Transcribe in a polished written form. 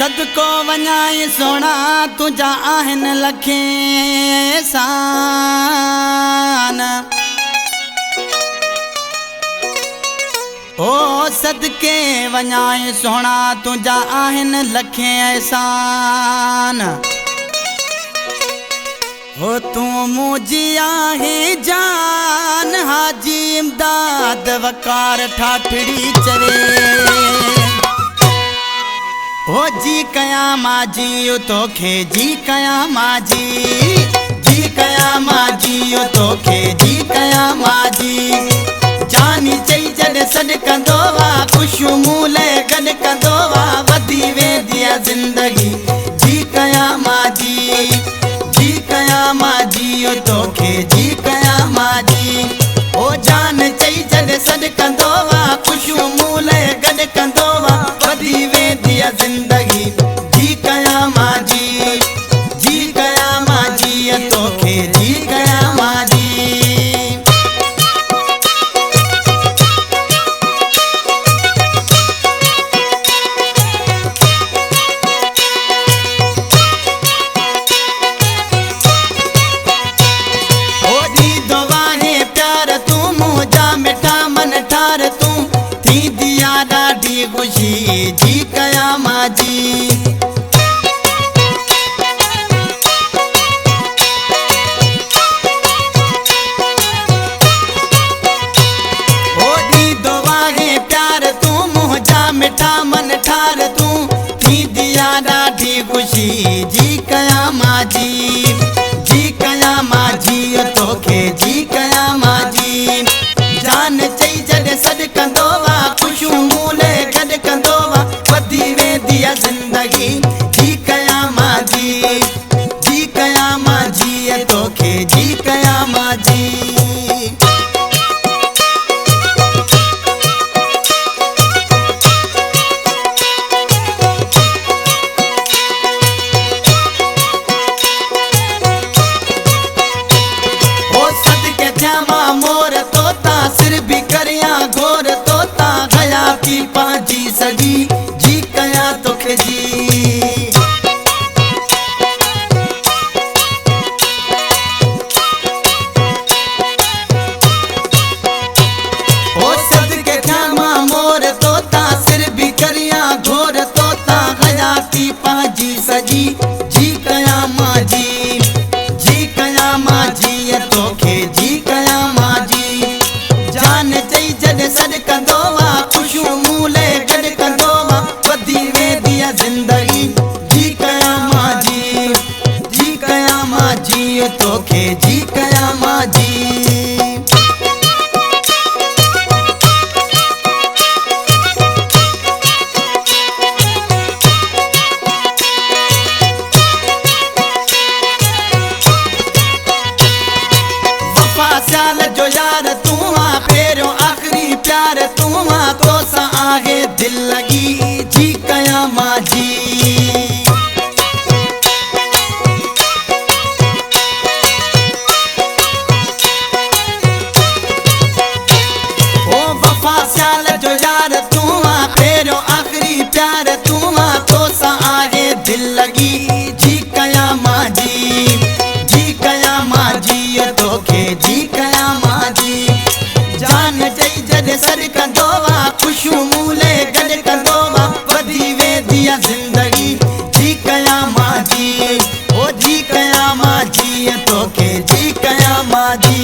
सदको वञाए सोना तुझा आहिनि लखे सान। ओ सदके वञाए सोना तुझा आहिनि लखे एहसान। हो तू मुझी आहे जान हाजी इमदाद वकार ठाठड़ी चवे। ओ जी कया माजी तोखे जी कया माजी, जी कया माजी तोखे जी कया माजी। जानी चई जॾ सॾ कंदो वा ख़ुशि मूले गॾ कंदो वा वधी वेंदी आहे ज़िंदगी। जी कया माजी, जी कया माजी तोखे जी कया माजी। ओ जान चई जॾ सॾ कंदो वा ख़ुशि मूले गॾ कंदो वा वधी वेंदी आहे ज़िंदगी। जी कया माजी, जी कया माजी तोखे जी कया माजी। खुशी जी कया माजी। ओडी दुआए प्यार तू मुझा मिठा मन ठार तू थी दिया ॾाढी खुशी। जी कया माजी, जी कया माजी तोखे जी कया माजी। जान चई जॾ सॾ कंदो वा ख़ुशि मूले गॾ कंदो वा वधी वेंदी आहे ज़िंदगी। जी कया माजी, जी कया माजी तोखे जी कया माजी। ओ सदके थिया मां मोर तोता सिर भी करिया घोर तोता गया थी पांजी सजी। जी कया तोखे जी। ओ सदके थिया मां मोर तोता सिर भी करिया घोर तोता गया थी पांजी सजी। जी कया माजी, जी कया माजी तोखे जी कया माजी। जान चई जॾ सॾ कंदो वा ख़ुशि मूले गॾ कंदो वा वधी वेंदी आहे ज़िंदगी। जी कया माजी, जी कया माजी तोखे जी कया माजी। साल जो यार तू आ फेरो आखिरी प्यार तू आ तोसां आहे दिल लगी। जी कया माजी। ओ वफा साल जो यार तू आ फेरो आखिरी प्यार तू आ तोसां आहे दिल लगी। जी कया माजी, जी कया माजी तोखे जी कया माजी। जान चई जॾ सॾ कंदो वा ख़ुशि मूले गॾ कंदो वा वधी वेंदी आहे ज़िंदगी। जी कया माजी, ओ जी कया माजी तोखे जी कया माजी।